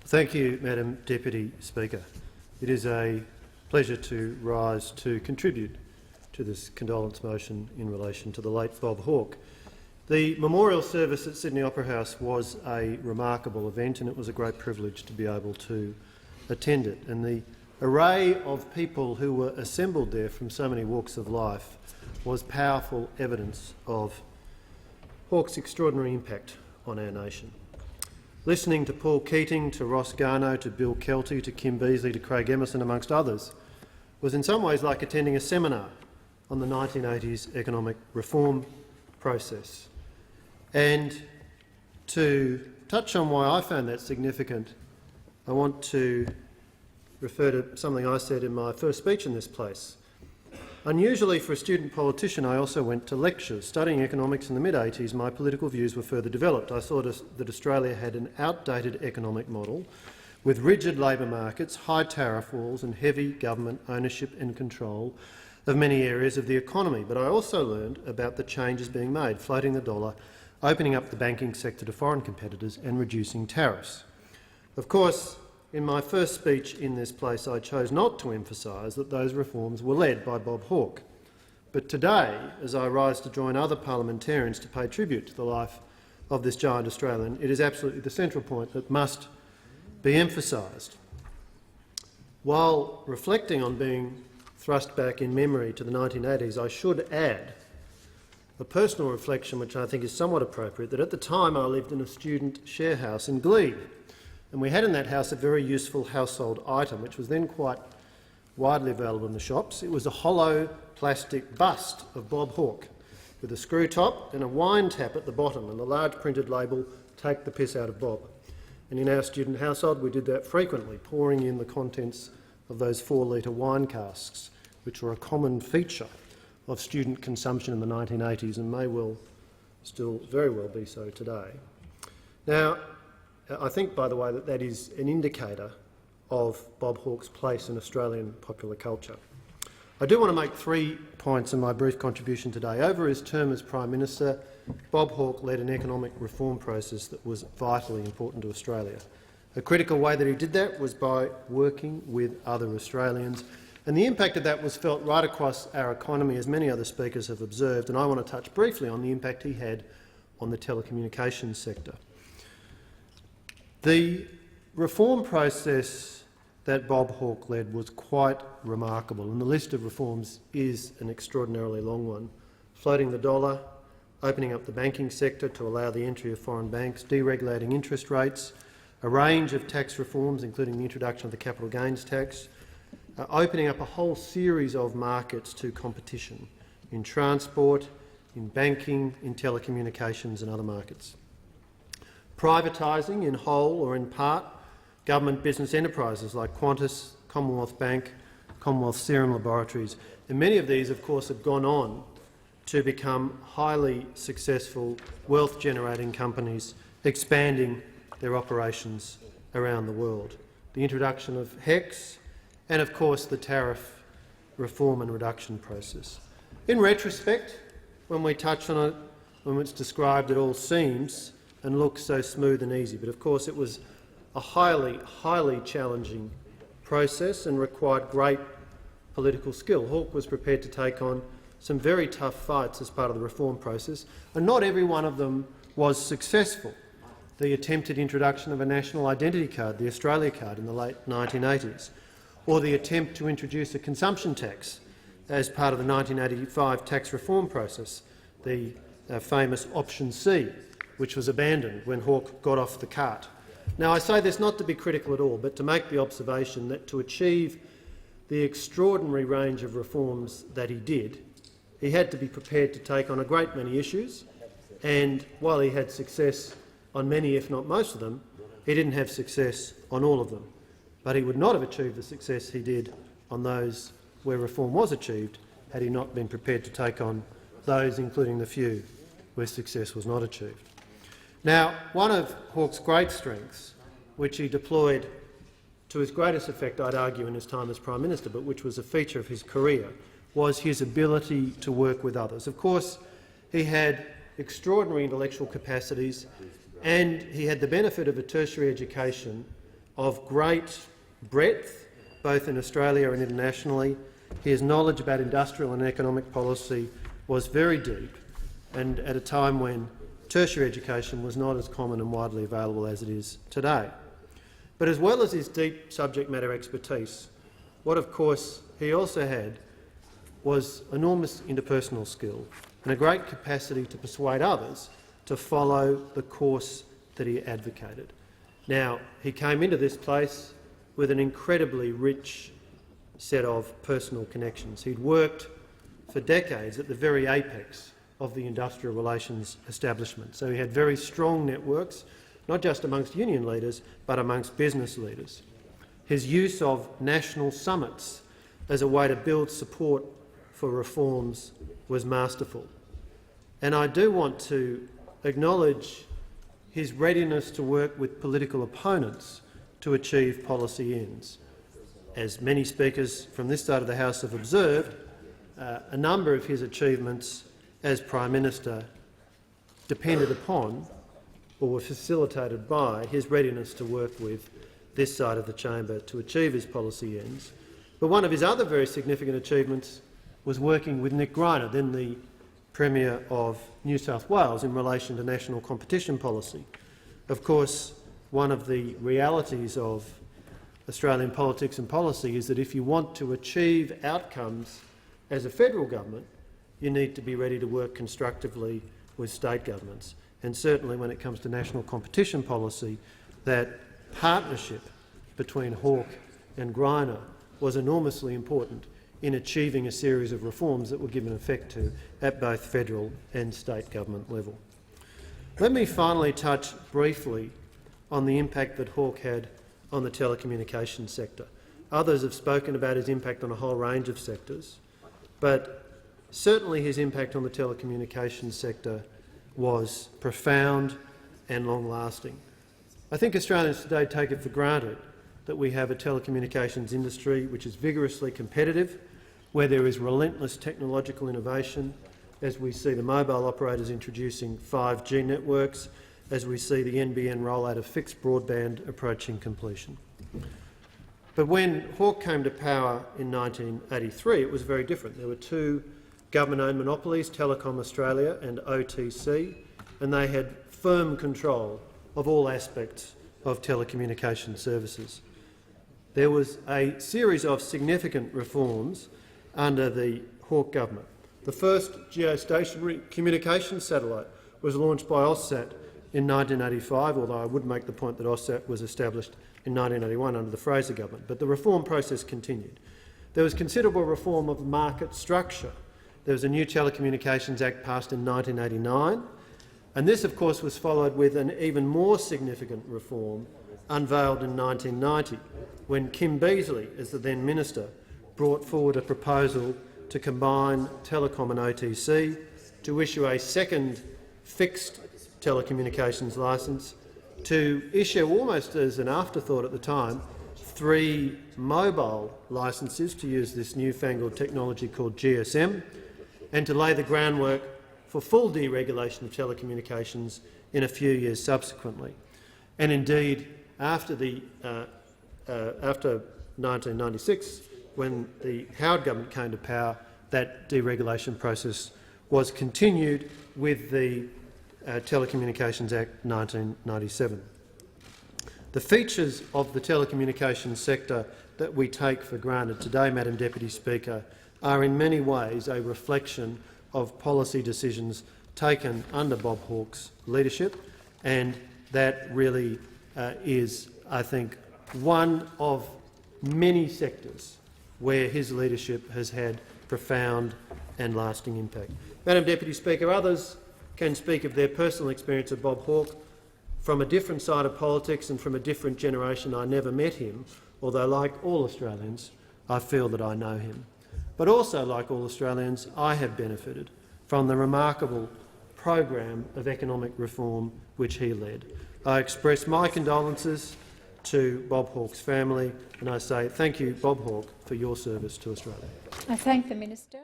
Thank you, Madam Deputy Speaker. It is a pleasure to rise to contribute to this condolence motion in relation to the late Bob Hawke. The memorial service at Sydney Opera House was a remarkable event, and it was a great privilege to be able to attend it. And the array of people who were assembled there from so many walks of life was powerful evidence of Hawke's extraordinary impact on our nation. Listening to Paul Keating, to Ross Garnaut, to Bill Kelty, to Kim Beazley, to Craig Emerson, amongst others, was in some ways like attending a seminar on the 1980s economic reform process. And to touch on why I found that significant, I want to refer to something I said in my first speech in this place. Unusually for a student politician, I also went to lectures. Studying economics in the mid-80s, my political views were further developed. I saw that Australia had an outdated economic model with rigid labour markets, high tariff walls and heavy government ownership and control of many areas of the economy. But I also learned about the changes being made, floating the dollar, opening up the banking sector to foreign competitors and reducing tariffs. Of course, in my first speech in this place, I chose not to emphasise that those reforms were led by Bob Hawke. But today, as I rise to join other parliamentarians to pay tribute to the life of this giant Australian, it is absolutely the central point that must be emphasised. While reflecting on being thrust back in memory to the 1980s, I should add a personal reflection which I think is somewhat appropriate, that at the time I lived in a student share house in Glebe. And we had in that house a very useful household item, which was then quite widely available in the shops. It was a hollow plastic bust of Bob Hawke with a screw top and a wine tap at the bottom and a large printed label, "Take the piss out of Bob." And in our student household we did that frequently, pouring in the contents of those 4-litre wine casks, which were a common feature of student consumption in the 1980s and may well still very well be so today. Now, I think, by the way, that that is an indicator of Bob Hawke's place in Australian popular culture. I do want to make 3 points in my brief contribution today. Over his term as Prime Minister, Bob Hawke led an economic reform process that was vitally important to Australia. A critical way that he did that was by working with other Australians, and the impact of that was felt right across our economy, as many other speakers have observed, and I want to touch briefly on the impact he had on the telecommunications sector. The reform process that Bob Hawke led was quite remarkable, and the list of reforms is an extraordinarily long one. Floating the dollar, opening up the banking sector to allow the entry of foreign banks, deregulating interest rates, a range of tax reforms including the introduction of the capital gains tax, opening up a whole series of markets to competition in transport, in banking, in telecommunications and other markets. Privatising in whole or in part government business enterprises like Qantas, Commonwealth Bank, Commonwealth Serum Laboratories, and many of these, of course, have gone on to become highly successful, wealth-generating companies, expanding their operations around the world. The introduction of HECS and, of course, the tariff reform and reduction process. In retrospect, when we touch on it, when it's described, it all seems and looks so smooth and easy, but of course it was a highly challenging process and required great political skill. Hawke was prepared to take on some very tough fights as part of the reform process, and not every one of them was successful. The attempted introduction of a national identity card, the Australia card, in the late 1980s, or the attempt to introduce a consumption tax as part of the 1985 tax reform process, the famous Option C, which was abandoned when Hawke got off the cart. Now, I say this not to be critical at all, but to make the observation that to achieve the extraordinary range of reforms that he did, he had to be prepared to take on a great many issues, and while he had success on many, if not most of them, he didn't have success on all of them. But he would not have achieved the success he did on those where reform was achieved had he not been prepared to take on those, including the few, where success was not achieved. Now, one of Hawke's great strengths, which he deployed to his greatest effect, I'd argue, in his time as Prime Minister, but which was a feature of his career, was his ability to work with others. Of course, he had extraordinary intellectual capacities and he had the benefit of a tertiary education of great breadth, both in Australia and internationally. His knowledge about industrial and economic policy was very deep, and at a time when tertiary education was not as common and widely available as it is today. But as well as his deep subject matter expertise, what of course he also had was enormous interpersonal skill and a great capacity to persuade others to follow the course that he advocated. Now, he came into this place with an incredibly rich set of personal connections. He'd worked for decades at the very apex of the industrial relations establishment, so he had very strong networks, not just amongst union leaders but amongst business leaders. His use of national summits as a way to build support for reforms was masterful. And I do want to acknowledge his readiness to work with political opponents to achieve policy ends. As many speakers from this side of the House have observed, a number of his achievements as Prime Minister depended upon or were facilitated by his readiness to work with this side of the chamber to achieve his policy ends. But one of his other very significant achievements was working with Nick Greiner, then the Premier of New South Wales, in relation to national competition policy. Of course, one of the realities of Australian politics and policy is that if you want to achieve outcomes as a federal government, you need to be ready to work constructively with state governments. And certainly when it comes to national competition policy, that partnership between Hawke and Greiner was enormously important in achieving a series of reforms that were given effect to at both federal and state government level. Let me finally touch briefly on the impact that Hawke had on the telecommunications sector. Others have spoken about his impact on a whole range of sectors, but certainly his impact on the telecommunications sector was profound and long-lasting. I think Australians today take it for granted that we have a telecommunications industry which is vigorously competitive, where there is relentless technological innovation, as we see the mobile operators introducing 5G networks, as we see the NBN rollout of fixed broadband approaching completion. But when Hawke came to power in 1983, it was very different. There were two government-owned monopolies, Telecom Australia and OTC, and they had firm control of all aspects of telecommunication services. There was a series of significant reforms under the Hawke government. The first geostationary communications satellite was launched by Aussat in 1985, although I would make the point that Aussat was established in 1981 under the Fraser government, but the reform process continued. There was considerable reform of market structure. There was a new Telecommunications Act passed in 1989, and this, of course, was followed with an even more significant reform unveiled in 1990, when Kim Beazley, as the then minister, brought forward a proposal to combine telecom and OTC, to issue a second fixed telecommunications licence, to issue, almost as an afterthought at the time, 3 mobile licences to use this newfangled technology called GSM, and to lay the groundwork for full deregulation of telecommunications in a few years subsequently. And indeed, after 1996, when the Howard government came to power, that deregulation process was continued with the Telecommunications Act 1997. The features of the telecommunications sector that we take for granted today, Madam Deputy Speaker, are in many ways a reflection of policy decisions taken under Bob Hawke's leadership, and that really is, I think, one of many sectors where his leadership has had profound and lasting impact. Madam Deputy Speaker, others can speak of their personal experience of Bob Hawke from a different side of politics and from a different generation. I never met him, although, like all Australians, I feel that I know him. But also, like all Australians, I have benefited from the remarkable program of economic reform which he led. I express my condolences to Bob Hawke's family, and I say thank you, Bob Hawke, for your service to Australia. I thank the Minister.